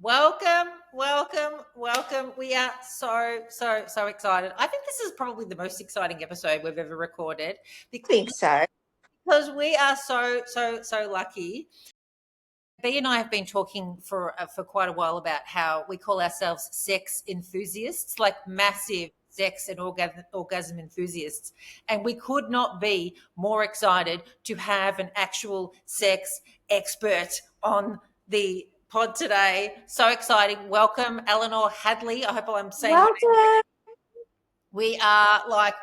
Welcome, welcome, welcome. We are so excited. I think this is probably the most exciting episode we've ever recorded because, Think so. because we are so lucky. B and I have been talking for quite a while about how we call ourselves sex enthusiasts, like massive sex and orgasm enthusiasts. And we could not be more excited to have an actual sex expert on the pod today. So exciting. Welcome, Eleanor Hadley. I hope I'm saying Welcome. we are like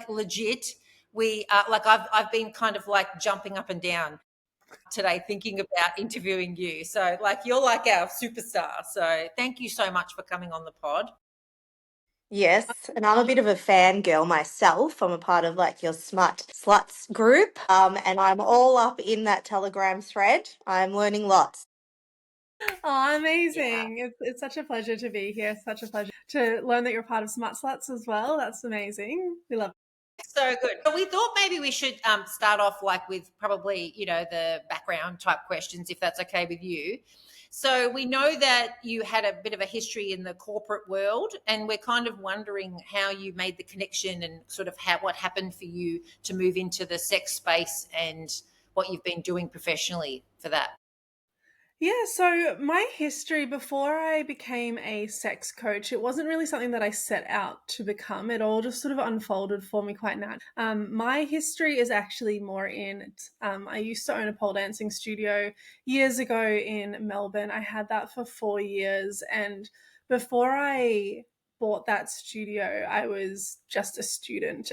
legit. We are like I've been kind of like jumping up and down today thinking about interviewing you. So, like, you're like our superstar. So, thank you so much for coming on the pod. Yes, and I'm a bit of a fangirl myself. I'm a part of like your smut sluts group, and I'm all up in that Telegram thread. I'm learning lots. Oh, Yeah. amazing. It's such a pleasure to be here. Such a pleasure to learn that you're part of Smart Sluts as well. That's amazing. We love So good. So we thought maybe we should start off like with probably the background type questions, if that's okay with you. So we know that you had a bit of a history in the corporate world, and we're kind of wondering how you made the connection and sort of what happened for you to move into the sex space and what you've been doing professionally for that. Yeah, so my history before I became a sex coach, it wasn't really something that I set out to become. It all just sort of unfolded for me quite naturally. My history is actually more in, I used to own a pole dancing studio years ago in Melbourne. I had that for 4 years. And before I bought that studio, I was just a student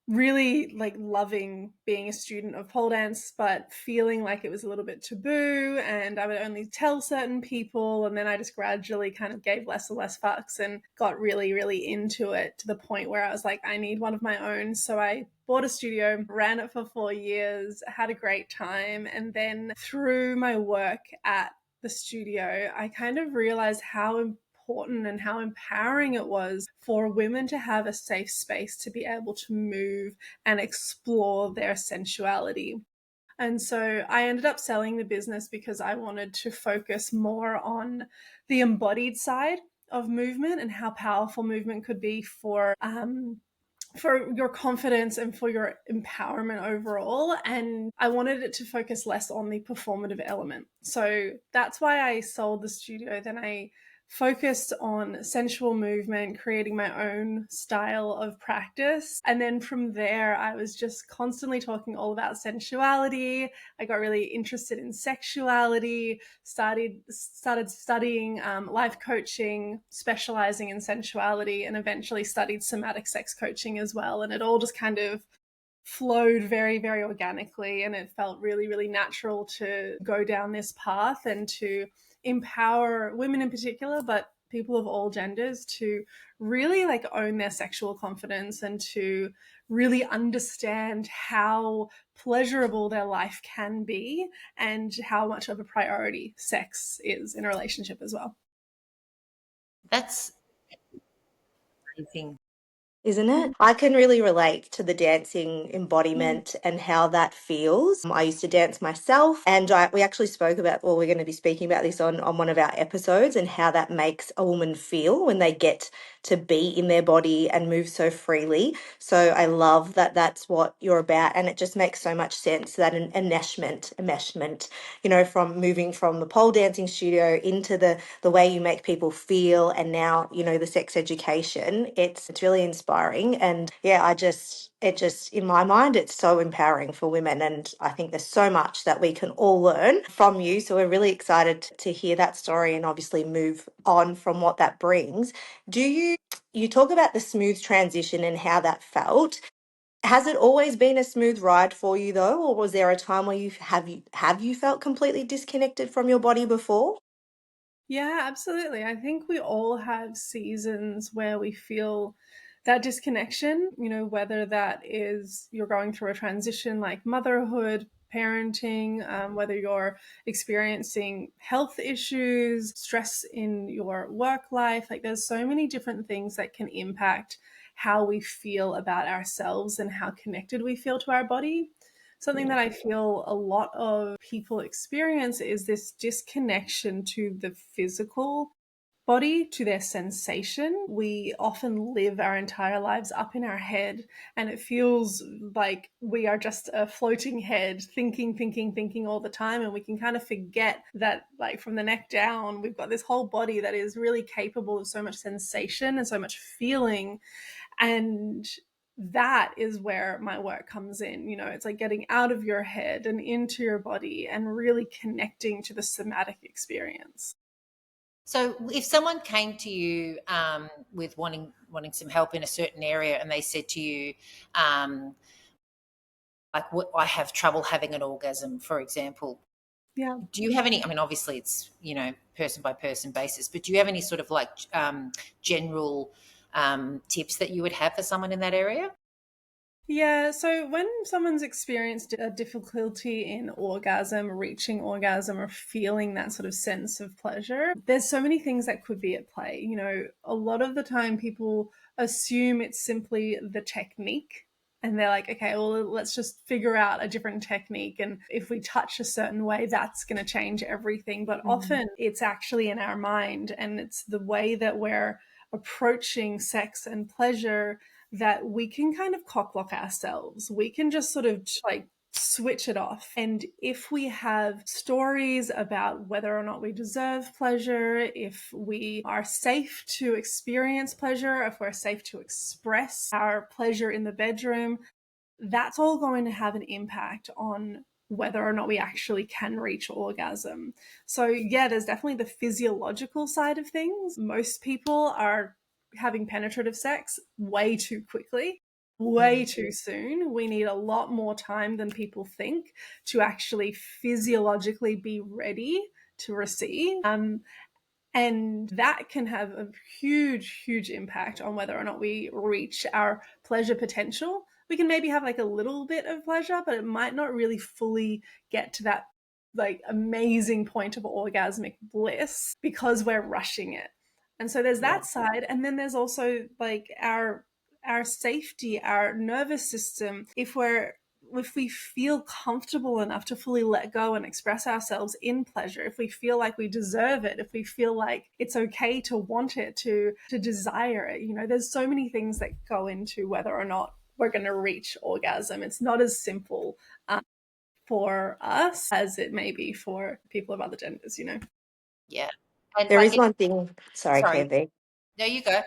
really like loving being a student of pole dance, but feeling like it was a little bit taboo and I would only tell certain people. And then I just gradually kind of gave less and less fucks and got really, really into it to the point where I was like, I need one of my own. So I bought a studio, ran it for 4 years, had a great time. And then through my work at the studio, I kind of realized how important and how empowering it was for women to have a safe space to be able to move and explore their sensuality. And so I ended up selling the business because I wanted to focus more on the embodied side of movement and how powerful movement could be for your confidence and for your empowerment overall. And I wanted it to focus less on the performative element. So that's why I sold the studio. Then I focused on sensual movement, creating my own style of practice. And then from there, I was just constantly talking all about sensuality. I got really interested in sexuality, started studying life coaching, specializing in sensuality, and eventually studied somatic sex coaching as well. And it all just kind of flowed very, very organically. And it felt really, really natural to go down this path and to empower women in particular, but people of all genders to really like own their sexual confidence and to really understand how pleasurable their life can be and how much of a priority sex is in a relationship as well. That's amazing. Isn't it? I can really relate to the dancing embodiment and how that feels. I used to dance myself, and we actually spoke about, well, we're going to be speaking about this on one of our episodes and how that makes a woman feel when they get to be in their body and move so freely. So I love that that's what you're about, and it just makes so much sense that an enmeshment, from moving from the pole dancing studio into the way you make people feel, and now the sex education. It's really inspiring, and yeah, it just in my mind it's so empowering for women, and I think there's so much that we can all learn from you. So we're really excited to hear that story and obviously move on from what that brings. Do you talk about the smooth transition and how that felt? Has it always been a smooth ride for you though, or was there a time where you felt completely disconnected from your body before? Yeah, absolutely. I think we all have seasons where we feel that disconnection, whether that is you're going through a transition like motherhood, parenting, whether you're experiencing health issues, stress in your work life. Like there's so many different things that can impact how we feel about ourselves and how connected we feel to our body. something that I feel a lot of people experience is this disconnection to the physical body, to their sensation. We often live our entire lives up in our head, and it feels like we are just a floating head, thinking all the time. And we can kind of forget that, like, from the neck down, we've got this whole body that is really capable of so much sensation and so much feeling. And that is where my work comes in. It's like getting out of your head and into your body and really connecting to the somatic experience. So, if someone came to you with wanting some help in a certain area, and they said to you, like, I have trouble having an orgasm, for example, Yeah. do you have any? I mean, obviously, it's person by person basis, but do you have any sort of like general tips that you would have for someone in that area? Yeah, so when someone's experienced a difficulty in orgasm, reaching orgasm, or feeling that sort of sense of pleasure, there's so many things that could be at play. A lot of the time people assume it's simply the technique. And they're like, okay, well, let's just figure out a different technique. And if we touch a certain way, that's going to change everything. But often it's actually in our mind, and it's the way that we're approaching sex and pleasure that we can kind of cockblock ourselves. We can just sort of like switch it off. And if we have stories about whether or not we deserve pleasure, if we are safe to experience pleasure, if we're safe to express our pleasure in the bedroom, that's all going to have an impact on whether or not we actually can reach orgasm. So yeah, there's definitely the physiological side of things. Most people are having penetrative sex way too quickly, way too soon. We need a lot more time than people think to actually physiologically be ready to receive. And that can have a huge impact on whether or not we reach our pleasure potential. We can maybe have like a little bit of pleasure, but it might not really fully get to that like amazing point of orgasmic bliss because we're rushing it. And so there's that side. And then there's also like our safety, our nervous system. If we feel comfortable enough to fully let go and express ourselves in pleasure, if we feel like we deserve it, if we feel like it's okay to want it, to desire it, there's so many things that go into whether or not we're going to reach orgasm. It's not as simple for us as it may be for people of other genders. Yeah, and There like is it. one thing, sorry, Sorry, Candy. there you go.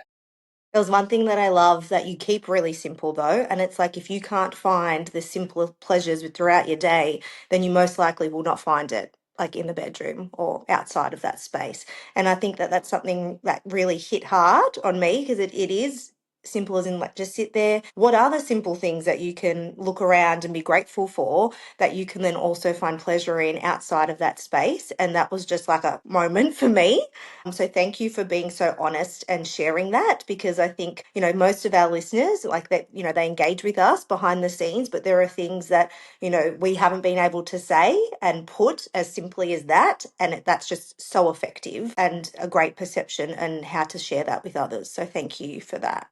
There's one thing that I love that you keep really simple though, and it's like if you can't find the simpler pleasures throughout your day, then you most likely will not find it like in the bedroom or outside of that space. And I think that that's something that really hit hard on me because it is simple as in like just sit there. What are the simple things that you can look around and be grateful for that you can then also find pleasure in outside of that space? And that was just like a moment for me. So thank you for being so honest and sharing that because I think, most of our listeners like that, they engage with us behind the scenes, but there are things that, we haven't been able to say and put as simply as that. And that's just so effective and a great perception and how to share that with others. So thank you for that.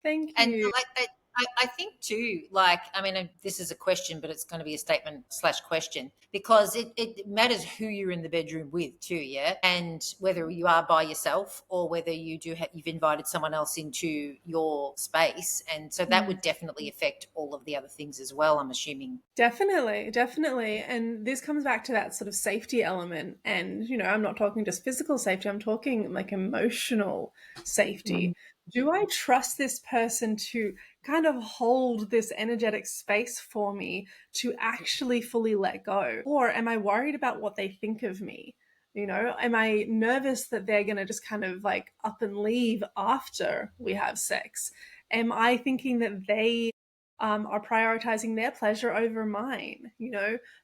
Thank And you. like I think too, like, I mean, this is a question, but it's going to be a statement slash question because it matters who you're in the bedroom with too, yeah, and whether you are by yourself or whether you've invited someone else into your space, and so that would definitely affect all of the other things as well. I'm assuming. Definitely. And this comes back to that sort of safety element. And, I'm not talking just physical safety, I'm talking like emotional safety. Do I trust this person to kind of hold this energetic space for me to actually fully let go? Or am I worried about what they think of me? Am I nervous that they're going to just kind of like up and leave after we have sex? Am I thinking that they are prioritizing their pleasure over mine?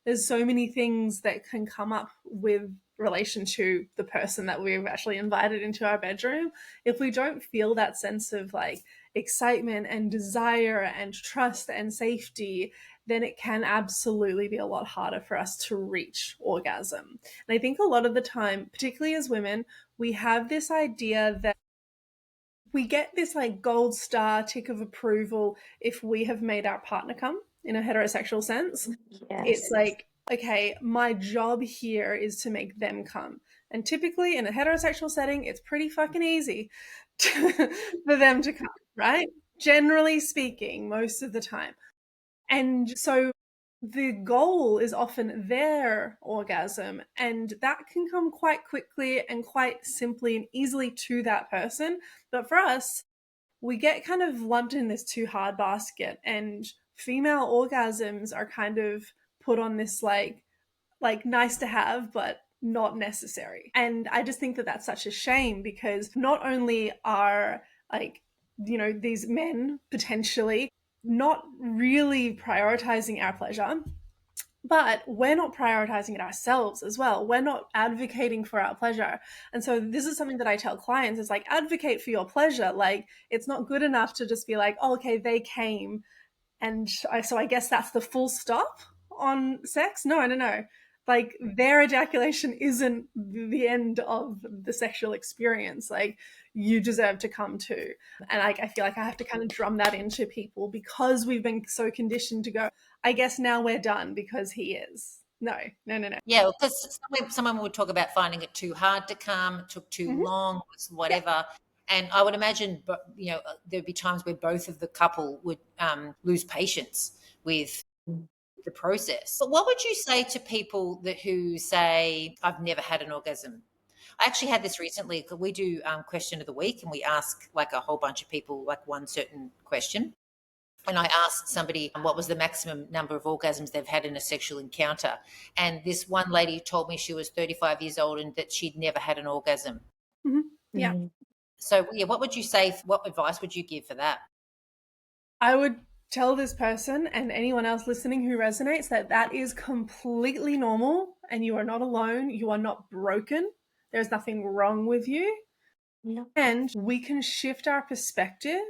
There's so many things that can come up with relation to the person that we've actually invited into our bedroom. If we don't feel that sense of like excitement and desire and trust and safety, then it can absolutely be a lot harder for us to reach orgasm. And I think a lot of the time, particularly as women, we have this idea that we get this like gold star tick of approval if we have made our partner come, in a heterosexual sense. It's Yes. like, okay, my job here is to make them come. And typically in a heterosexual setting, it's pretty fucking easy for them to come, right? Generally speaking, most of the time. And so the goal is often their orgasm, and that can come quite quickly and quite simply and easily to that person. But for us, we get kind of lumped in this too hard basket, and female orgasms are kind of put on this like nice to have but not necessary. And I just think that that's such a shame, because not only are, like, these men potentially not really prioritizing our pleasure, but we're not prioritizing it ourselves as well. We're not advocating for our pleasure. And so this is something that I tell clients, is like, advocate for your pleasure. Like, it's not good enough to just be like, oh, okay, they came, and so I guess that's the full stop on sex. No, no, no. Like, their ejaculation isn't the end of the sexual experience. Like, you deserve to come too. And I feel like I have to kind of drum that into people, because we've been so conditioned to go, I guess now we're done because he is. No, no, no, no. Yeah, because someone would talk about finding it too hard to come, it took too Mm-hmm. long, Yeah. whatever. And I would imagine, there'd be times where both of the couple would lose patience with the process. But what would you say to people who say, I've never had an orgasm? I actually had this recently. We do question of the week, and we ask like a whole bunch of people like one certain question. And I asked somebody what was the maximum number of orgasms they've had in a sexual encounter. And this one lady told me she was 35 years old and that she'd never had an orgasm. Mm-hmm. Yeah. So, yeah, what would you say? What advice would you give for that? I would tell this person and anyone else listening who resonates that that is completely normal, and you are not alone. You are not broken. There's nothing wrong with you. Yeah. And we can shift our perspective.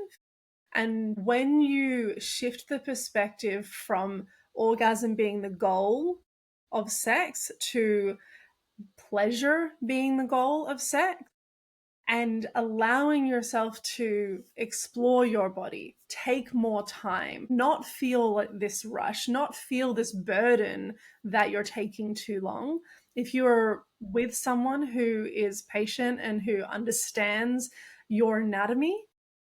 And when you shift the perspective from orgasm being the goal of sex to pleasure being the goal of sex, and allowing yourself to explore your body, take more time, not feel this rush, not feel this burden that you're taking too long. If you're with someone who is patient and who understands your anatomy,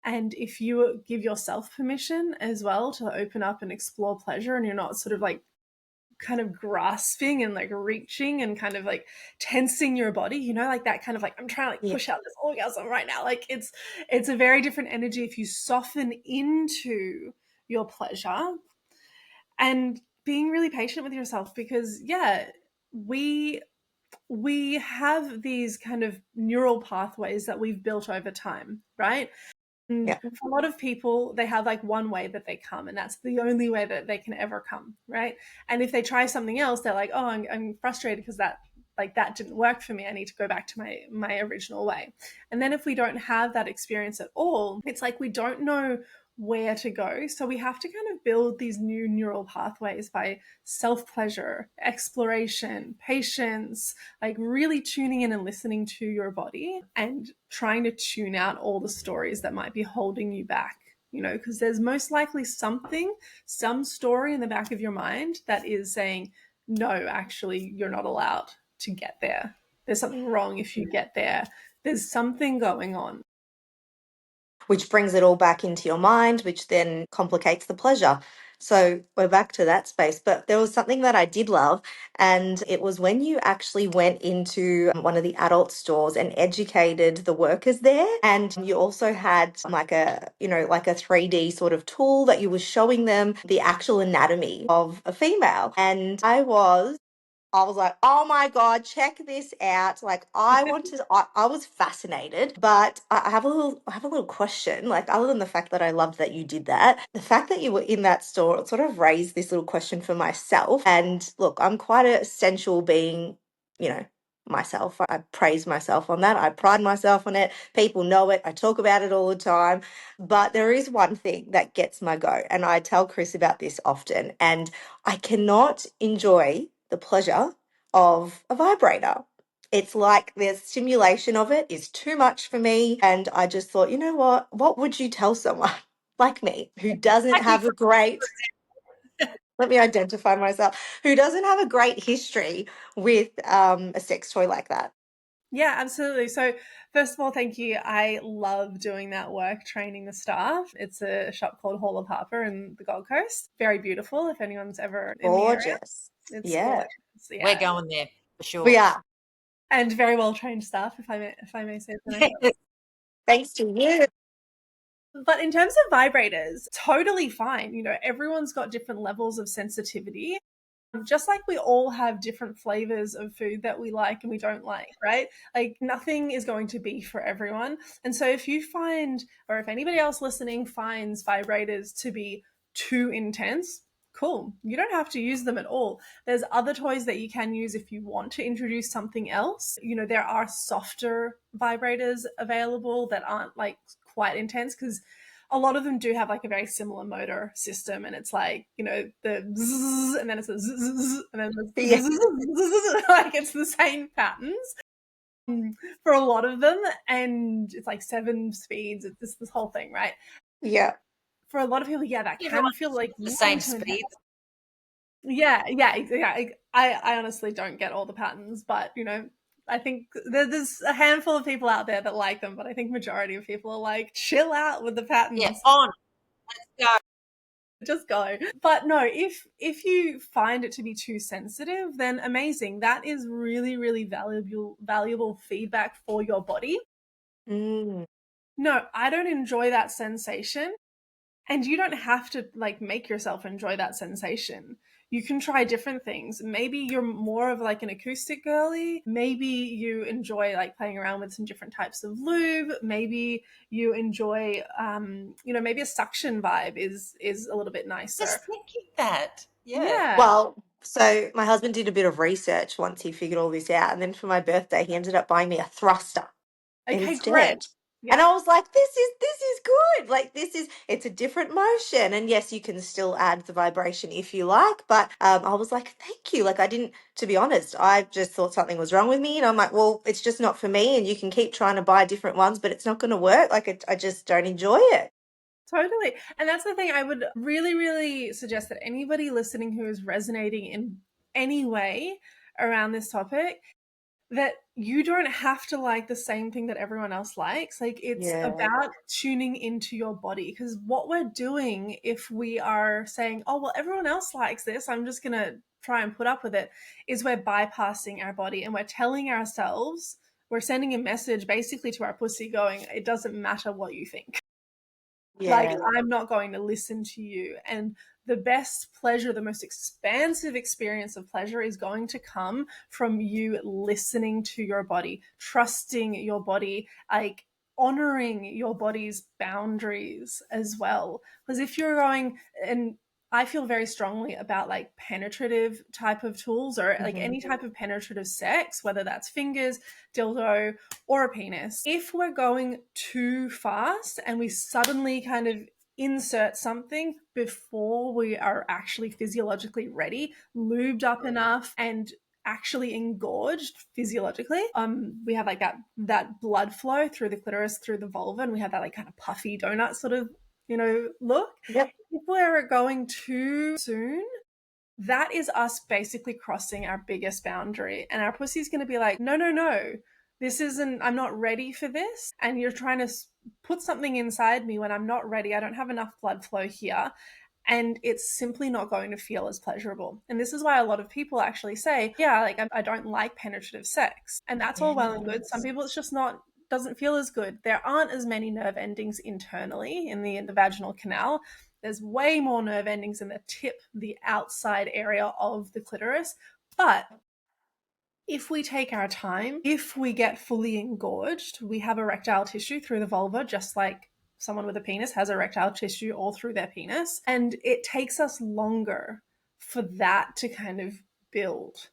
and if you give yourself permission as well to open up and explore pleasure, and you're not sort of like kind of grasping and like reaching and kind of like tensing your body, like that kind of like, I'm trying to like Yeah. push out this orgasm right now. Like, it's a very different energy if you soften into your pleasure and being really patient with yourself, because yeah, we have these kind of neural pathways that we've built over time, right? And Yeah. for a lot of people, they have like one way that they come, and that's the only way that they can ever come, right? And if they try something else, they're like, oh, I'm frustrated because that didn't work for me. I need to go back to my original way. And then if we don't have that experience at all, it's like we don't know where to go. So we have to kind of build these new neural pathways by self-pleasure, exploration, patience, like really tuning in and listening to your body and trying to tune out all the stories that might be holding you back, because there's most likely some story in the back of your mind that is saying, no, actually, you're not allowed to get there. There's something wrong if you get there. There's something going on. Which brings it all back into your mind, which then complicates the pleasure. So we're back to that space. But there was something that I did love, and it was when you actually went into one of the adult stores and educated the workers there. And you also had like like a 3D sort of tool that you were showing them the actual anatomy of a female. And I was like, oh my God, check this out. Like, I was fascinated, but I have I have a little question. Like, other than the fact that I loved that you did that, the fact that you were in that store, it sort of raised this little question for myself. And look, I'm quite a sensual being, you know, myself. I praise myself on that. I pride myself on it. People know it. I talk about it all the time. But there is one thing that gets my go, and I tell Chris about this often, and I cannot enjoy the pleasure of a vibrator. It's like the stimulation of it is too much for me. And I just thought, you know what? What would you tell someone like me who doesn't Like me, have a great let me identify myself, who doesn't have a great history with a sex toy like that. Yeah, absolutely. So, first of all, thank you. I love doing that work, training the staff. It's a shop called Hall of Harper in the Gold Coast. Very beautiful. If anyone's ever in the area, Gorgeous. it's Yeah, gorgeous. We're Yeah, going there for we sure. are. and very well trained staff, if I may say so myself. Thanks to you. But in terms of vibrators, totally fine. You know, everyone's got different levels of sensitivity. Just like we all have different flavors of food that we like and we don't like, right? Like nothing is going to be for everyone. And so if you find, or if anybody else listening finds vibrators to be too intense, cool. You don't have to use them at all. There's other toys that you can use if you want to introduce something else. You know, there are softer vibrators available that aren't like quite intense, because a lot of them do have like a very similar motor system, and it's like, you know, the zzz, and then it's a zzz, and then the Yeah. zzz, like it's the same patterns for a lot of them, and it's like 7 speeds. It's this whole thing, right? Yeah. For a lot of people, yeah, that Everyone can feel like the way same too intense. speed. Yeah, yeah. I honestly don't get all the patterns, but you know, I think there's a handful of people out there that like them, but I think majority of people are like, chill out with the Yeah, patterns. on. Let's go. Just go. But no, if you find it to be too sensitive, then amazing. That is really, really valuable feedback for your body. Mm. No, I don't enjoy that sensation. And you don't have to like make yourself enjoy that sensation. You can try different things. Maybe you're more of like an acoustic girly. Maybe you enjoy like playing around with some different types of lube. Maybe you enjoy you know, maybe a suction vibe is a little bit nicer. Just thinking that. Yeah. Yeah. Well, so my husband did a bit of research once he figured all this out, and then for my birthday, he ended up buying me a thruster Okay, great. instead. And Yeah. I was like, this is good. Like it's a different motion. And yes, you can still add the vibration if you like, but I was like, thank you. Like I didn't, to be honest, I just thought something was wrong with me. And I'm like, well, it's just not for me. And you can keep trying to buy different ones, but it's not going to work. Like I just don't enjoy it. Totally. And that's the thing, I would really, really suggest that anybody listening who is resonating in any way around this topic, that you don't have to like the same thing that everyone else likes. Like it's Yeah. about tuning into your body, because what we're doing if we are saying, oh, well, everyone else likes this, I'm just going to try and put up with it, is we're bypassing our body and we're telling ourselves, we're sending a message basically to our pussy going, it doesn't matter what you think. Like, Yeah. I'm not going to listen to you. And the best pleasure, the most expansive experience of pleasure is going to come from you listening to your body, trusting your body, like honoring your body's boundaries as well. Because if you're going, and I feel very strongly about like penetrative type of tools, or like Mhm. any type of penetrative sex, whether that's fingers, dildo, or a penis. If we're going too fast and we suddenly kind of insert something before we are actually physiologically ready, lubed up enough, and actually engorged physiologically, we have like that blood flow through the clitoris, through the vulva, and we have that like kind of puffy donut sort of, you know, look. Yep. If we're going too soon, that is us basically crossing our biggest boundary. And our pussy's going to be like, no, no, no, this isn't, I'm not ready for this. And you're trying to put something inside me when I'm not ready. I don't have enough blood flow here. And it's simply not going to feel as pleasurable. And this is why a lot of people actually say, yeah, like I don't like penetrative sex. And that's all well and good. Some Yes. people, it's just not, doesn't feel as good. There aren't as many nerve endings internally in the vaginal canal. There's way more nerve endings in the tip, the outside area of the clitoris. But if we take our time, if we get fully engorged, we have erectile tissue through the vulva, just like someone with a penis has erectile tissue all through their penis. And it takes us longer for that to kind of build.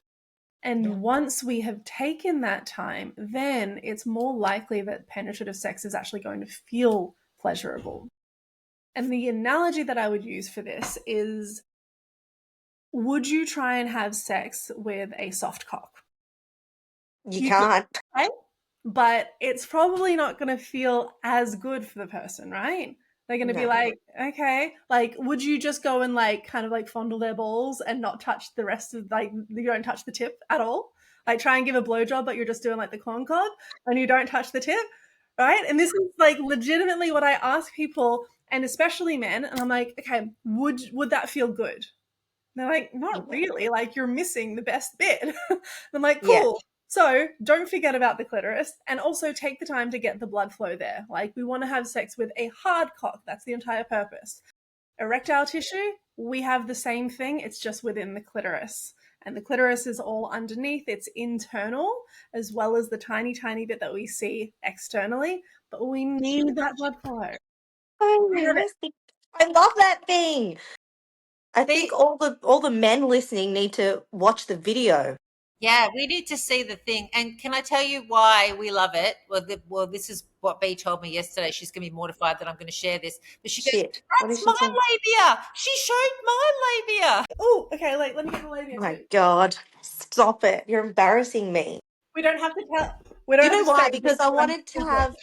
And once we have taken that time, then it's more likely that penetrative sex is actually going to feel pleasurable. And the analogy that I would use for this is, would you try and have sex with a soft cock? You You could, can't. right? But it's probably not going to feel as good for the person, right? They're going to be No. like, okay, like, would you just go and like kind of like fondle their balls and not touch the rest of, like, you don't touch the tip at all? Like, try and give a blowjob, but you're just doing like the corn cob and you don't touch the tip, right? And this is like legitimately what I ask people, and especially men. And I'm like, okay, would that feel good? And they're like, not really. Like, you're missing the best bit. And I'm like, Yeah. cool. So don't forget about the clitoris, and also take the time to get the blood flow there. Like, we want to have sex with a hard cock. That's the entire purpose. Erectile tissue, we have the same thing. It's just within the clitoris. And the clitoris is all underneath. It's internal, as well as the tiny, tiny bit that we see externally. But we need that blood flow. Oh, We have it. I love that thing. I think The, all the men listening need to watch the video. yeah, we need to see the thing. And can I tell you why we love it? Well, this is what B told me yesterday. She's going to be mortified that I'm going to share this. But she goes, Shit. What did that's she my say? labia. She showed my labia. Oh, okay. Like, let me get the Oh labia my too. God. Stop it. You're embarrassing me. We don't have to tell. We Do don't you have know to say why? Because I wanted to have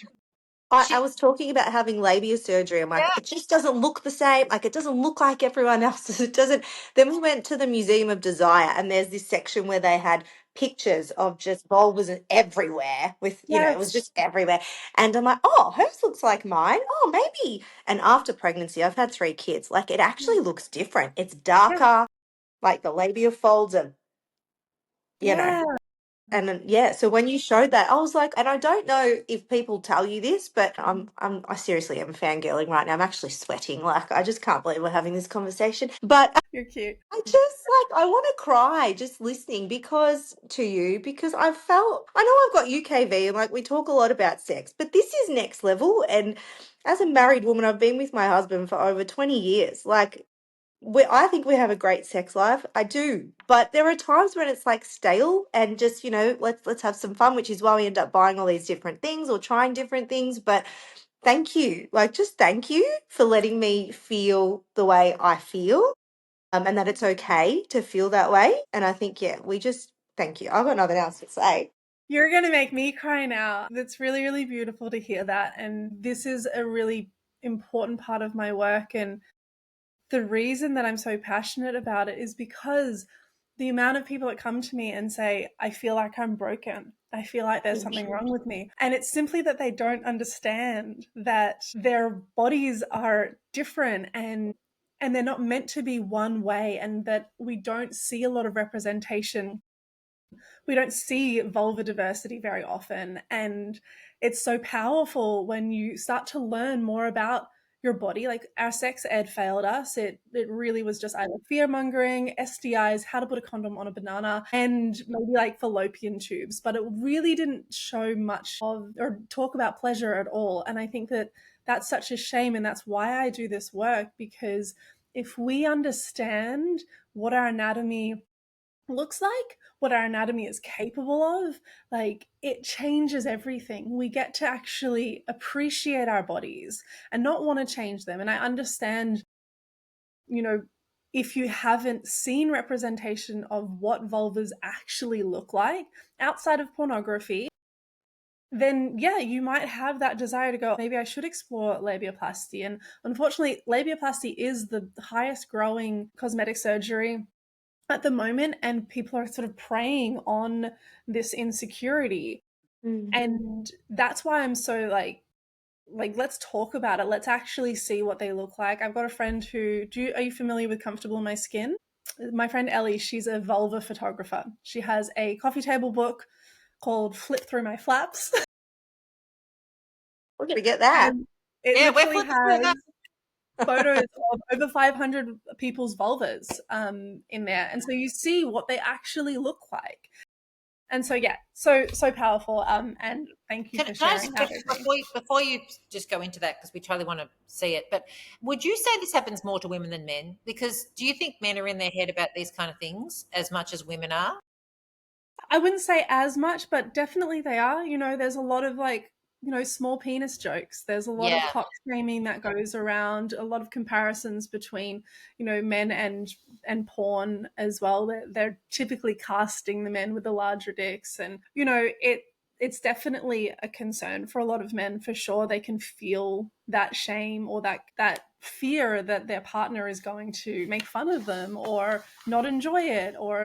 I She, was talking about having labia surgery. I'm like, yeah, it just doesn't look the same. Like, it doesn't look like everyone else's. It doesn't. Then we went to the Museum of Desire, and there's this section where they had pictures of just vulvas everywhere with, it was Yes. just everywhere. And I'm like, oh, hers looks like mine. Oh, maybe. And after pregnancy, I've had 3 kids. Like, it actually looks different. It's Yeah. darker, like the labia folds are, you know. Yeah. And yeah, so when you showed that, I was like, and I don't know if people tell you this, but I seriously am fangirling right now. I'm actually sweating. Like, I just can't believe we're having this conversation. But You're cute. I just like, I want to cry just listening to you, because I know I've got UKV and like we talk a lot about sex, but this is next level. And as a married woman, I've been with my husband for over 20 years. Like, I think we have a great sex life. I do, but there are times when it's like stale and just let's have some fun, which is why we end up buying all these different things or trying different things. But thank you, like just thank you for letting me feel the way I feel, and that it's okay to feel that way. And I think we just thank you. I've got nothing else to say. You're going to make me cry now. It's really, really beautiful to hear that. And this is a really important part of my work. And the reason that I'm so passionate about it is because the amount of people that come to me and say, I feel like I'm broken. I feel like there's something wrong with me. And it's simply that they don't understand that their bodies are different and they're not meant to be one way, and that we don't see a lot of representation. We don't see vulva diversity very often. And it's so powerful when you start to learn more about your body. Like, our sex ed failed us. It really was just either fear mongering, STIs, how to put a condom on a banana, and maybe like fallopian tubes. But it really didn't show much of or talk about pleasure at all. And I think that that's such a shame. And that's why I do this work, because if we understand what our anatomy looks like, what our anatomy is capable of, like, it changes everything. We get to actually appreciate our bodies and not want to change them. And I understand, if you haven't seen representation of what vulvas actually look like outside of pornography, then yeah, you might have that desire to go, maybe I should explore labiaplasty. And unfortunately, labiaplasty is the highest growing cosmetic surgery at the moment, and people are sort of preying on this insecurity. Mm. And that's why I'm so like let's talk about it. Let's actually see what they look like. I've got a friend are you familiar with Comfortable in My Skin? My friend Ellie, she's a vulva photographer. She has a coffee table book called Flip Through My Flaps. We're gonna get that. And it yeah, we're literally flipping through has that. photos of over 500 people's vulvas in there. And so you see what they actually look like. And so yeah, so powerful. And thank you for Can I sharing just that check with me. before you just go into that, because we totally want to see it? But would you say this happens more to women than men? Because do you think men are in their head about these kind of things as much as women are? I wouldn't say as much, but definitely they are. There's a lot of small penis jokes. There's a lot of Yeah, cock shaming that goes around, a lot of comparisons between, men and porn as well. They're typically casting the men with the larger dicks. And, it's definitely a concern for a lot of men, for sure. They can feel that shame or that fear that their partner is going to make fun of them or not enjoy it, or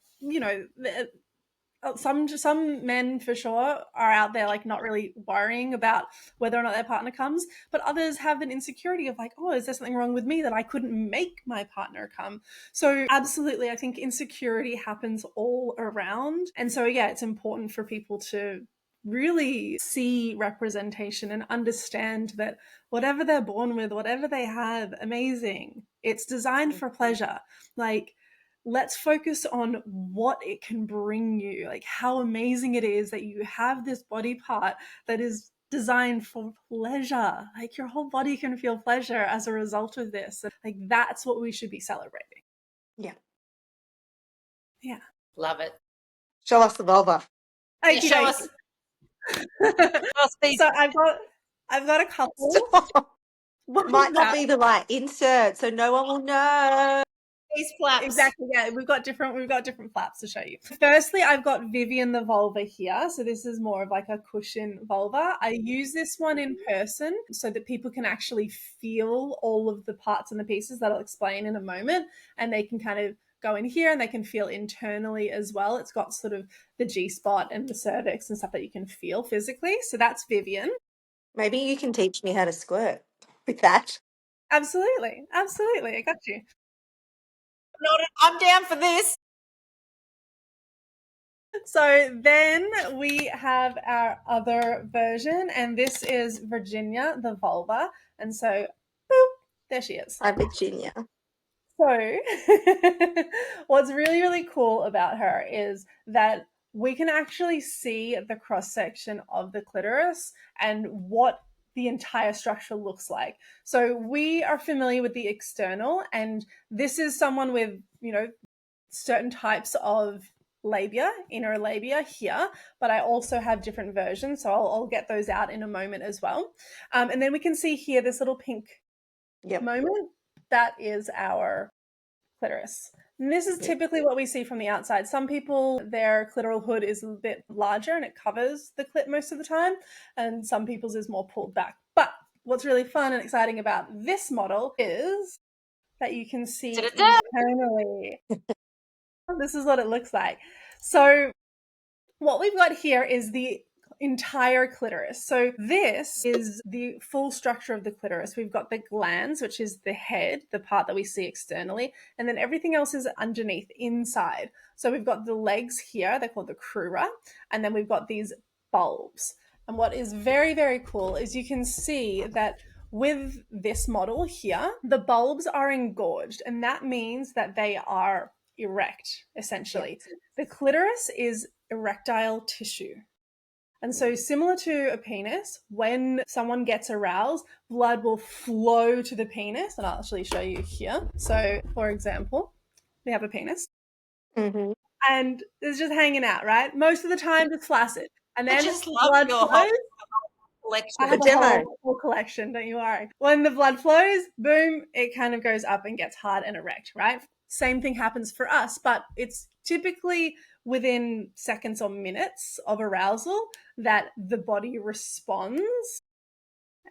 some men for sure are out there like not really worrying about whether or not their partner comes, but others have an insecurity of like, oh, is there something wrong with me that I couldn't make my partner come? So absolutely, I think insecurity happens all around. And so yeah, it's important for people to really see representation and understand that whatever they're born with, whatever they have, amazing. It's designed for pleasure. Like, let's focus on what it can bring you, like how amazing it is that you have this body part that is designed for pleasure. Like your whole body can feel pleasure as a result of this. Like that's what we should be celebrating. Yeah. Yeah. Love it. Show us the vulva. Yeah, show us. So I've got a couple. Might not be the right insert, so no one will know. These flaps. Exactly, yeah. We've got different flaps to show you. Firstly, I've got Vivian the vulva here. So this is more of like a cushion vulva. I use this one in person so that people can actually feel all of the parts and the pieces that I'll explain in a moment, and they can kind of go in here and they can feel internally as well. It's got sort of the G-spot and the cervix and stuff that you can feel physically. So that's Vivian. Maybe you can teach me how to squirt with that. Absolutely. Absolutely. I got you. I'm down for this. So then we have our other version, and this is Virginia, the vulva. And so, boop, there she is. I'm Virginia. So what's really, really cool about her is that we can actually see the cross-section of the clitoris and what the entire structure looks like. So we are familiar with the external, and this is someone with, certain types of labia, inner labia here, but I also have different versions, so I'll get those out in a moment as well. And then we can see here this little pink moment. That is our clitoris. And this is typically what we see from the outside. Some people, their clitoral hood is a bit larger and it covers the clit most of the time, and some people's is more pulled back. But what's really fun and exciting about this model is that you can see internally. This is what it looks like. So what we've got here is the entire clitoris. So this is the full structure of the clitoris. We've got the glans, which is the head, the part that we see externally, and then everything else is underneath, inside. So we've got the legs here, they're called the crura, and then we've got these bulbs. And what is very, very cool is you can see that with this model here, the bulbs are engorged, and that means that they are erect, essentially. Yes. The clitoris is erectile tissue. And so similar to a penis, when someone gets aroused, blood will flow to the penis. And I'll actually show you here. So for example, we have a penis. Mm-hmm. And it's just hanging out, right? Most of the time it's flaccid. And then I just love blood your flows. collection. I have a whole collection, don't you worry. When the blood flows, boom, it kind of goes up and gets hard and erect, right? Same thing happens for us, but it's typically within seconds or minutes of arousal that the body responds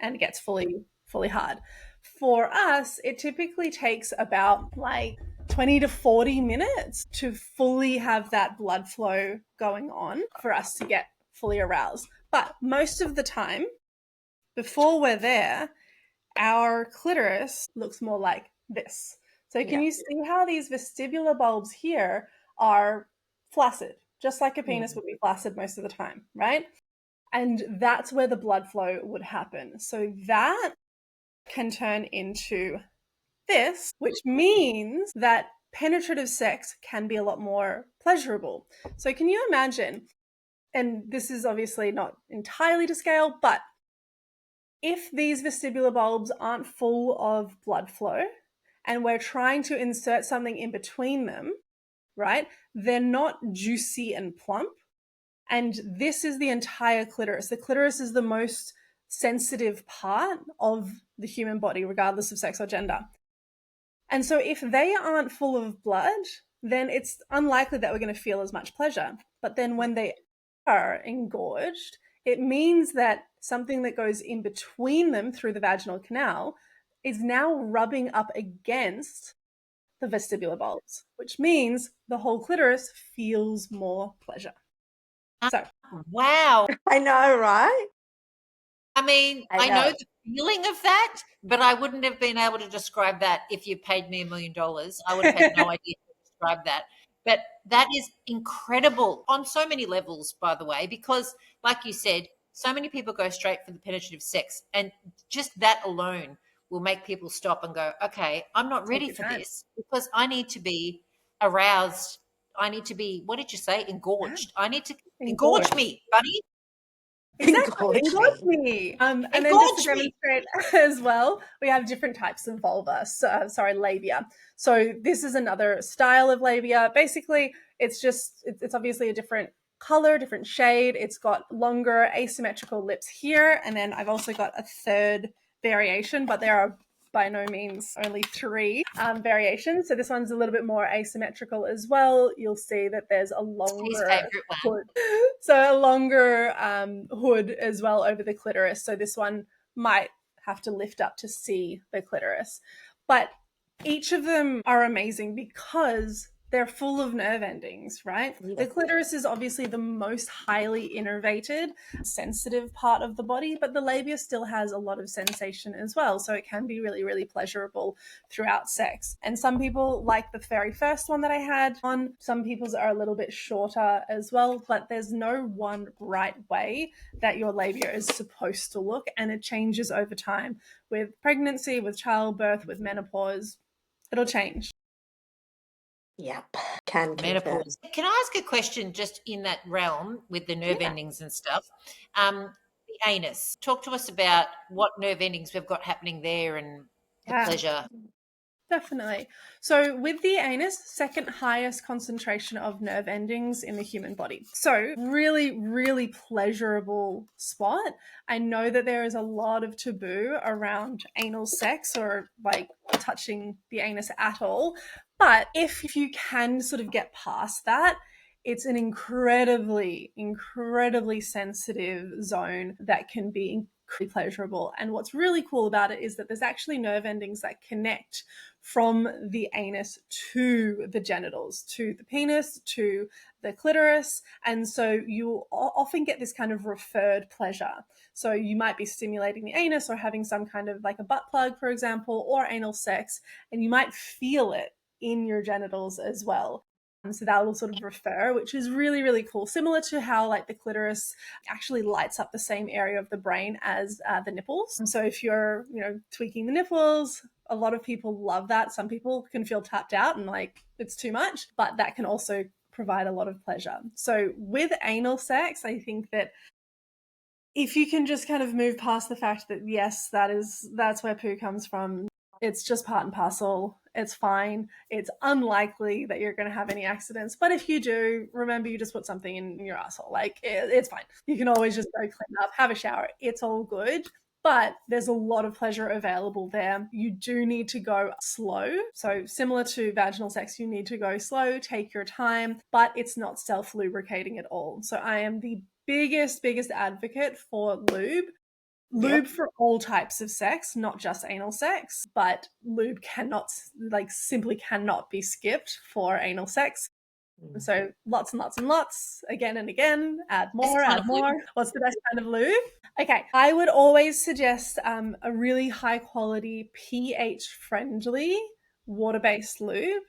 and gets fully hard. For us, it typically takes about like 20 to 40 minutes to fully have that blood flow going on for us to get fully aroused. But most of the time, before we're there, our clitoris looks more like this. So can you see how these vestibular bulbs here are flaccid, just like a penis would be flaccid most of the time, right? And that's where the blood flow would happen. So that can turn into this, which means that penetrative sex can be a lot more pleasurable. So can you imagine, and this is obviously not entirely to scale, but if these vestibular bulbs aren't full of blood flow and we're trying to insert something in between them, right, they're not juicy and plump. And this is the entire clitoris. The clitoris is the most sensitive part of the human body, regardless of sex or gender. And so if they aren't full of blood, then it's unlikely that we're going to feel as much pleasure. But then when they are engorged, It means that something that goes in between them through the vaginal canal is now rubbing up against the vestibular bulbs, which means the whole clitoris feels more pleasure. So, Wow. I know, right? I mean, I I know know. the feeling of that, but I wouldn't have been able to describe that if you paid me $1 million. I would have had no idea how to describe that. But that is incredible on so many levels, by the way, because, like you said, so many people go straight for the penetrative sex, and just that alone will make people stop and go, okay, I'm not take ready your for time. this because I need to be aroused. I need to be, what did you say? Engorged. I need to engorge Engorge. me, buddy. Exactly, Engorge engorge me. me. And then just to Engorge me. demonstrate as well, we have different types of vulva. Labia. So this is another style of labia. Basically, it's obviously a different color, different shade. It's got longer asymmetrical lips here, and then I've also got a third variation, but there are by no means only 3 variations. So this one's a little bit more asymmetrical as well. You'll see that there's a His longer favorite one. hood. So a longer hood as well over the clitoris. So this one might have to lift up to see the clitoris. But each of them are amazing because they're full of nerve endings, right? Yeah. The clitoris is obviously the most highly innervated, sensitive part of the body, but the labia still has a lot of sensation as well. So it can be really, really pleasurable throughout sex. And some people like the very first one that I had on. Some people's are a little bit shorter as well, but there's no one right way that your labia is supposed to look. And it changes over time with pregnancy, with childbirth, with menopause. It'll change. Yep. Can confirm. Menopause. Can I ask a question just in that realm with the nerve Yeah. endings and stuff? The anus. Talk to us about what nerve endings we've got happening there and the Yeah. pleasure. Definitely. So, with the anus, second highest concentration of nerve endings in the human body. So, really, really pleasurable spot. I know that there is a lot of taboo around anal sex or like touching the anus at all. But if you can sort of get past that, it's an incredibly, incredibly sensitive zone that can be incredibly pleasurable. And what's really cool about it is that there's actually nerve endings that connect from the anus to the genitals, to the penis, to the clitoris. And so you often get this kind of referred pleasure. So you might be stimulating the anus or having some kind of like a butt plug, for example, or anal sex, and you might feel it in your genitals as well. And so that will sort of refer, which is really, really cool. Similar to how like the clitoris actually lights up the same area of the brain as the nipples. And so if you're, tweaking the nipples, a lot of people love that. Some people can feel tapped out and like it's too much, but that can also provide a lot of pleasure. So with anal sex, I think that if you can just kind of move past the fact that yes, that's where poo comes from. It's just part and parcel. It's fine. It's unlikely that you're going to have any accidents. But if you do, remember you just put something in your asshole. Like it's fine. You can always just go clean up, have a shower. It's all good. But there's a lot of pleasure available there. You do need to go slow. So similar to vaginal sex, you need to go slow, take your time, but it's not self-lubricating at all. So I am the biggest advocate for lube. Lube for all types of sex, not just anal sex, but lube simply cannot be skipped for anal sex. So lots and lots and lots, again and again, add more, add more. What's the best kind of lube? Okay, I would always suggest a really high quality pH friendly water-based lube.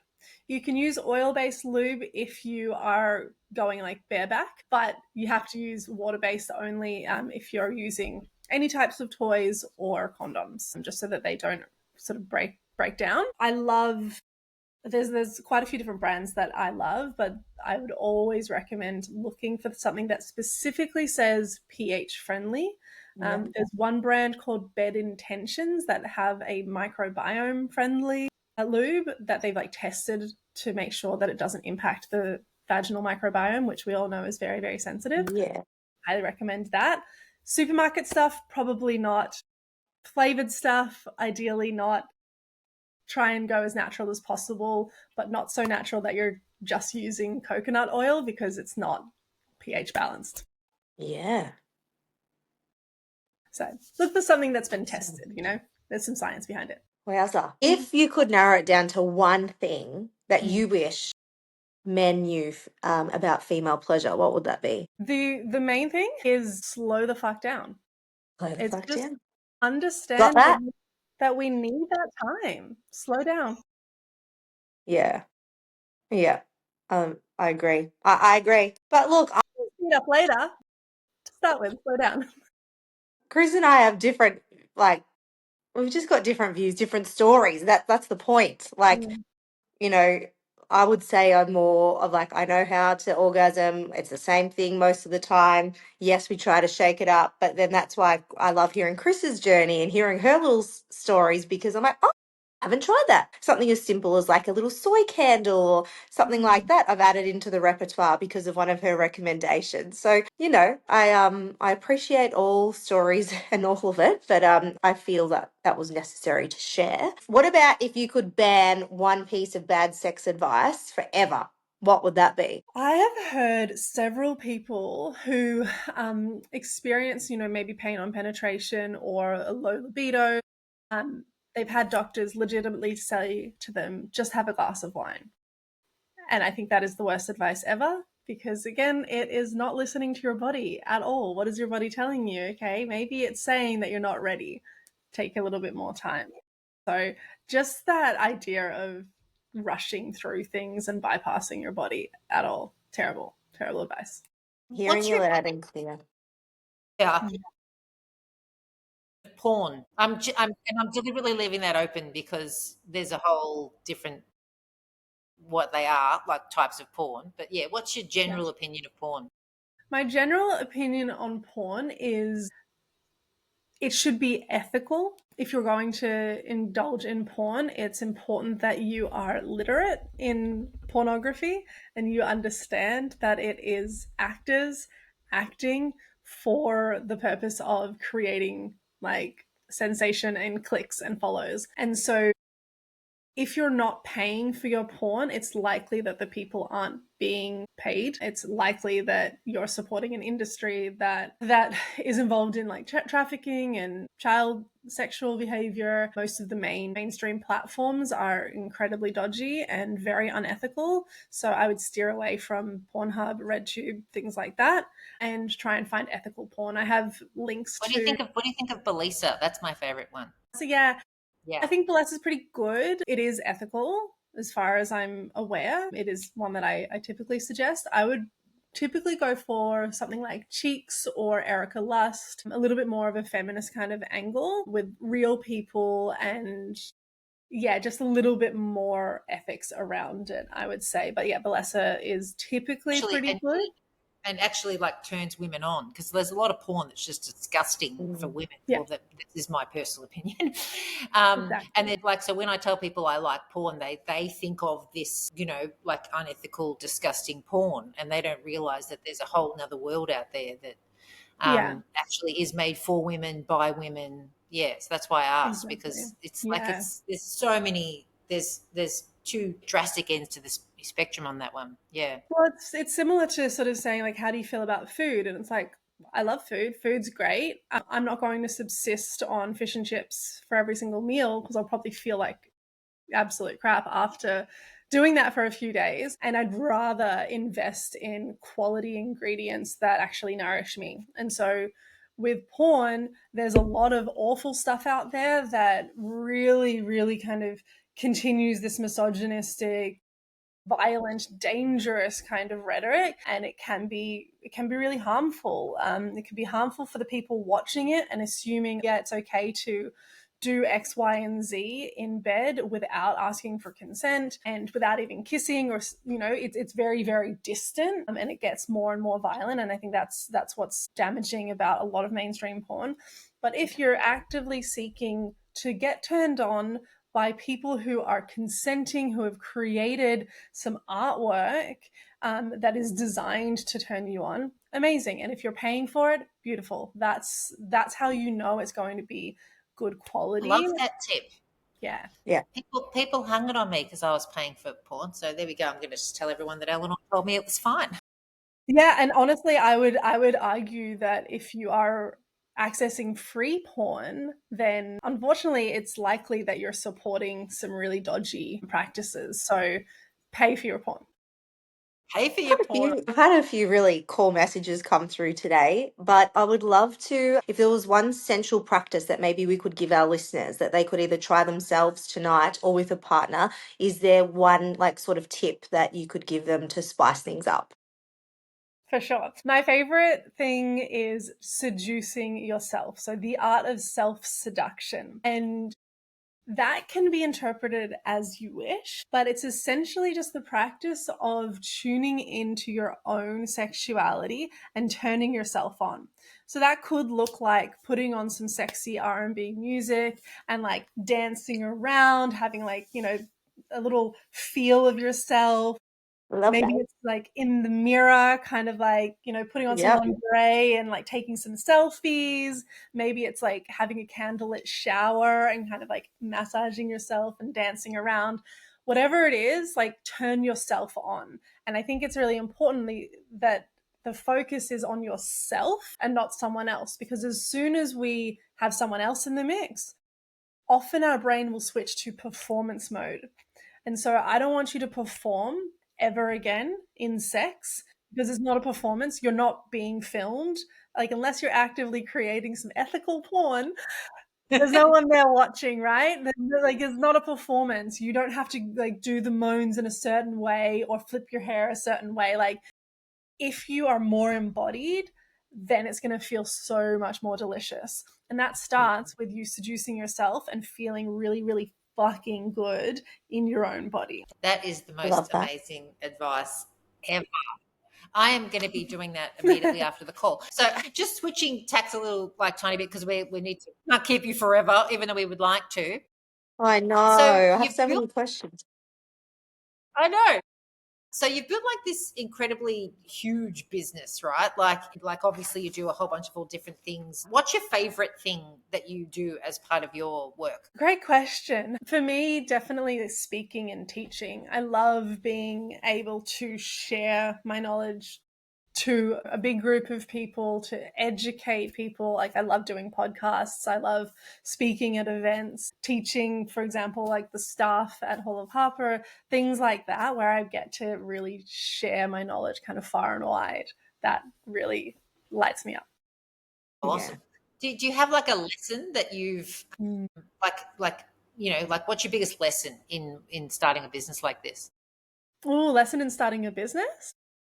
You can use oil-based lube if you are going like bareback, but you have to use water-based only if you're using any types of toys or condoms, just so that they don't sort of break down. I love there's quite a few different brands that I love, but I would always recommend looking for something that specifically says pH friendly. There's one brand called Bed Intentions that have a microbiome friendly lube that they've like tested to make sure that it doesn't impact the vaginal microbiome, which we all know is very, very sensitive. Yeah. Highly recommend that. Supermarket stuff, probably not. Flavored stuff, ideally not. Try and go as natural as possible, but not so natural that you're just using coconut oil because it's not pH balanced. Yeah. So look for something that's been tested, there's some science behind it. Wowza. If you could narrow it down to one thing that you wish men knew about female pleasure, what would that be? The main thing is slow the fuck down. Slow the It's fuck just down. Got understand that? that we need that time. Slow down. Yeah. Yeah. I agree. I agree. But look, Speed up later. To start with, slow down. Chris and I have different, like, we've just got different views, different stories. That's the point. Like, you know, I would say I'm more of like, I know how to orgasm. It's the same thing most of the time. Yes, we try to shake it up, but then that's why I love hearing Chris's journey and hearing her little stories, because I'm like, oh, I haven't tried that. Something as simple as like a little soy candle or something like that I've added into the repertoire because of one of her recommendations. So, I appreciate all stories and all of it, but I feel that that was necessary to share. What about if you could ban one piece of bad sex advice forever? What would that be? I have heard several people who experience, maybe pain on penetration or a low libido. They've had doctors legitimately say to them, just have a glass of wine. And I think that is the worst advice ever, because again, it is not listening to your body at all. What is your body telling you? Okay, maybe it's saying that you're not ready. Take a little bit more time. So just that idea of rushing through things and bypassing your body at all. Terrible, terrible advice. Hearing you loud and clear. Yeah. Porn. I'm deliberately leaving that open because there's a whole different what they are, like types of porn. But yeah, what's your general opinion of porn? My general opinion on porn is it should be ethical. If you're going to indulge in porn, it's important that you are literate in pornography and you understand that it is actors acting for the purpose of creating like sensation and clicks and follows. And so if you're not paying for your porn, it's likely that the people aren't being paid. It's likely that you're supporting an industry that is involved in like trafficking and child sexual behavior. Most of the mainstream platforms are incredibly dodgy and very unethical. So I would steer away from Pornhub, RedTube, things like that, and try and find ethical porn. I have links What to. do you think of Belisa? That's my favorite one. So yeah, Yeah. I think Bless is pretty good. It is ethical as far as I'm aware. It is one that I typically suggest. I would typically go for something like Cheeks or Erica Lust, a little bit more of a feminist kind of angle with real people and yeah, just a little bit more ethics around it, I would say. But yeah, Balesa is typically Actually, pretty good. and actually like turns women on, because there's a lot of porn that's just disgusting for women. Yeah. Well, that is my personal opinion. Exactly. And then like, so when I tell people I like porn, they think of this, like unethical, disgusting porn, and they don't realize that there's a whole nother world out there that Yeah. actually is made for women by women. Yeah, so that's why I asked, Exactly. because it's Yeah. like there's so many, there's two drastic ends to this spectrum on that one. Yeah. Well, it's similar to sort of saying like, how do you feel about food? And it's like, I love food. Food's great. I'm not going to subsist on fish and chips for every single meal because I'll probably feel like absolute crap after doing that for a few days. And I'd rather invest in quality ingredients that actually nourish me. And so with porn, there's a lot of awful stuff out there that really, really kind of continues this misogynistic, violent, dangerous kind of rhetoric, and it can be really harmful. It can be harmful for the people watching it and assuming, yeah, it's okay to do X, Y, and Z in bed without asking for consent and without even kissing, or it's very, very distant, and it gets more and more violent. And I think that's what's damaging about a lot of mainstream porn. But if you're actively seeking to get turned on by people who are consenting, who have created some artwork that is designed to turn you on, amazing. And if you're paying for it, beautiful. That's how you know it's going to be good quality. Love that tip. Yeah. Yeah. People hung it on me because I was paying for porn. So there we go. I'm going to just tell everyone that Eleanor told me it was fine. Yeah, and honestly, I would argue that if you are accessing free porn, then unfortunately it's likely that you're supporting some really dodgy practices. So pay for your porn. Pay for your porn. I've had a few really cool messages come through today, but I would love to, if there was one sensual practice that maybe we could give our listeners that they could either try themselves tonight or with a partner, is there one like sort of tip that you could give them to spice things up? For sure. My favorite thing is seducing yourself. So the art of self-seduction. And that can be interpreted as you wish, but it's essentially just the practice of tuning into your own sexuality and turning yourself on. So that could look like putting on some sexy R&B music and like dancing around, having like, a little feel of yourself. Love Maybe that. it's like in the mirror, kind of like, putting on some Yep. lingerie and like taking some selfies. Maybe it's like having a candlelit shower and kind of like massaging yourself and dancing around. Whatever it is, like turn yourself on. And I think it's really important that the focus is on yourself and not someone else, because as soon as we have someone else in the mix, often our brain will switch to performance mode. And so I don't want you to perform ever again in sex, because it's not a performance. You're not being filmed. Like, unless you're actively creating some ethical porn, there's no one there watching, right? Like, it's not a performance. You don't have to like do the moans in a certain way or flip your hair a certain way. Like, if you are more embodied, then it's going to feel so much more delicious. And that starts with you seducing yourself and feeling really, really fucking good in your own body. That is the most Love that. amazing advice ever. I am going to be doing that immediately after the call. So just switching tacks a little, like tiny bit, because we need to not keep you forever, even though we would like to. I know. So I have you've so built, many questions. I know. So you've built like this incredibly huge business, right? Like obviously you do a whole bunch of all different things. What's your favorite thing that you do as part of your work? Great question. For me, definitely speaking and teaching. I love being able to share my knowledge to a big group of people, to educate people. Like, I love doing podcasts. I love speaking at events, teaching, for example, like the staff at Hall of Harper, things like that, where I get to really share my knowledge kind of far and wide. That really lights me up. Yeah. Awesome. Do you have like a lesson that you've like what's your biggest lesson in starting a business like this? Ooh, lesson in starting a business?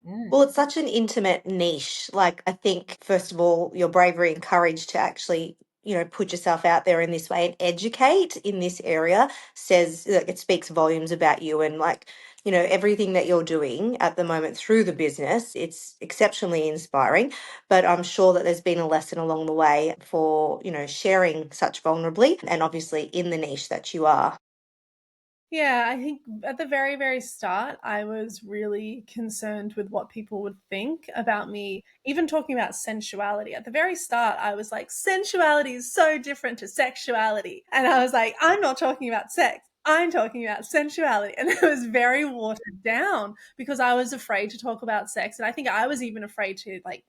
Mm. Well, it's such an intimate niche. Like, I think, first of all, your bravery and courage to actually, put yourself out there in this way and educate in this area says like, it speaks volumes about you and like, everything that you're doing at the moment through the business. It's exceptionally inspiring. But I'm sure that there's been a lesson along the way for, sharing such vulnerably and obviously in the niche that you are. Yeah, I think at the very, very start, I was really concerned with what people would think about me, even talking about sensuality. At the very start, I was like, sensuality is so different to sexuality. And I was like, I'm not talking about sex. I'm talking about sensuality. And it was very watered down because I was afraid to talk about sex. And I think I was even afraid to like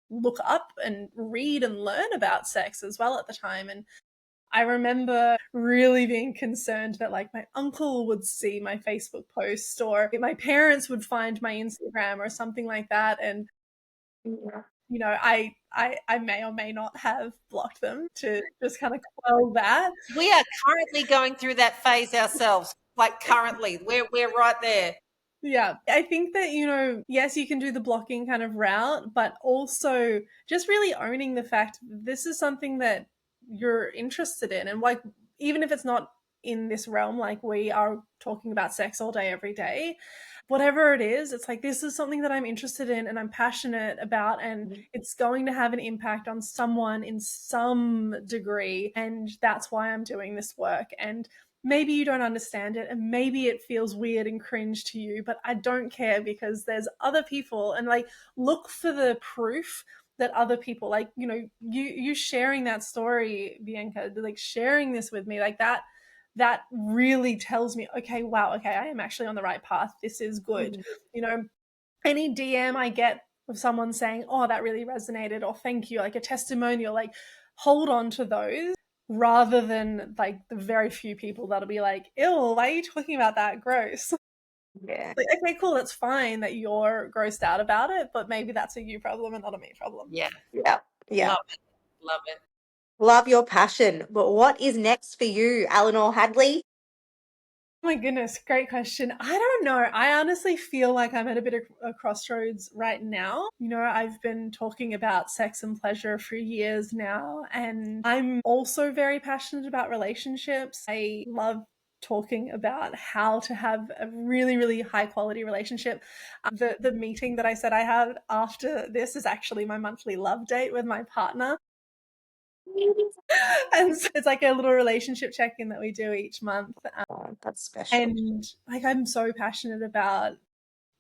look up and read and learn about sex as well at the time. And I remember really being concerned that like my uncle would see my Facebook post or my parents would find my Instagram or something like that. And, Yeah. I may or may not have blocked them to just kind of quell that. We are currently going through that phase ourselves. Like currently, we're right there. Yeah. I think that, yes, you can do the blocking kind of route, but also just really owning the fact that this is something that you're interested in. And like, even if it's not in this realm, like we are talking about sex all day, every day, whatever it is, it's like, this is something that I'm interested in and I'm passionate about, and it's going to have an impact on someone in some degree. And that's why I'm doing this work. And maybe you don't understand it and maybe it feels weird and cringe to you, but I don't care because there's other people. And like, look for the proof that other people, like, you sharing that story, Bianca, like sharing this with me, like that really tells me, okay, wow, okay, I am actually on the right path. This is good. Mhm. Any DM I get of someone saying, oh, that really resonated, or thank you, like a testimonial, like hold on to those rather than like the very few people that'll be like, ew, why are you talking about that? Gross. Yeah. Like, okay, cool, that's fine that you're grossed out about it, but maybe that's a you problem and not a me problem. Yeah. Yeah. Yeah. Love it. Love it. Love your passion. But what is next for you, Eleanor Hadley? Oh my goodness, great question. I don't know. I honestly feel like I'm at a bit of a crossroads right now. You know, I've been talking about sex and pleasure for years now, and I'm also very passionate about relationships. I love talking about how to have a really, really high quality relationship. The meeting that I said I had after this is actually my monthly love date with my partner. And so it's like a little relationship check-in that we do each month. Oh, that's special. And like I'm so passionate about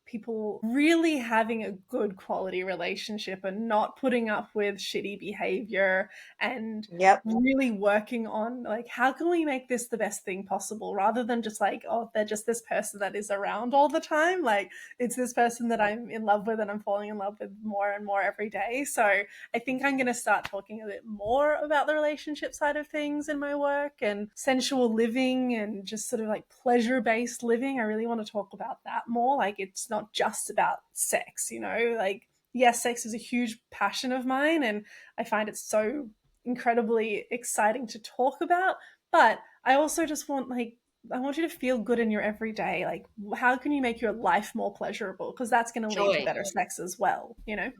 people really having a good quality relationship and not putting up with shitty behavior, and Yep. really working on like how can we make this the best thing possible rather than just like, oh, they're just this person that is around all the time. Like it's this person that I'm in love with and I'm falling in love with more and more every day. So I think I'm going to start talking a bit more about the relationship side of things in my work, and sensual living and just sort of like pleasure based living. I really want to talk about that more. Like it's not just about sex, you know, like yes, sex is a huge passion of mine and I find it so incredibly exciting to talk about, but I also just want like I want you to feel good in your everyday. Like how can you make your life more pleasurable, because that's going to lead to Joy. better sex as well, you know.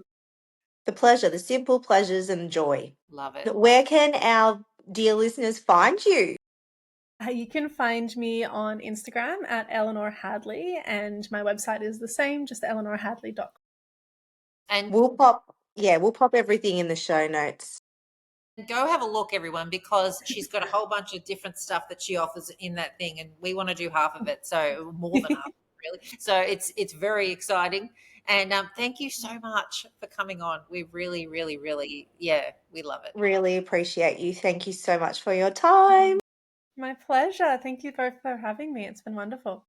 The pleasure, the simple pleasures and joy. Love it. Where can our dear listeners find you? You can find me on Instagram at Eleanor Hadley, and my website is the same, just eleanorhadley.com. And We'll pop everything in the show notes. go have a look, everyone, because she's got a whole bunch of different stuff that she offers in that thing, and we want to do half of it, so more than half, really. So it's very exciting, and thank you so much for coming on. We really, really, really, yeah, we love it. Really appreciate you. Thank you so much for your time. My pleasure. Thank you both for having me. It's been wonderful.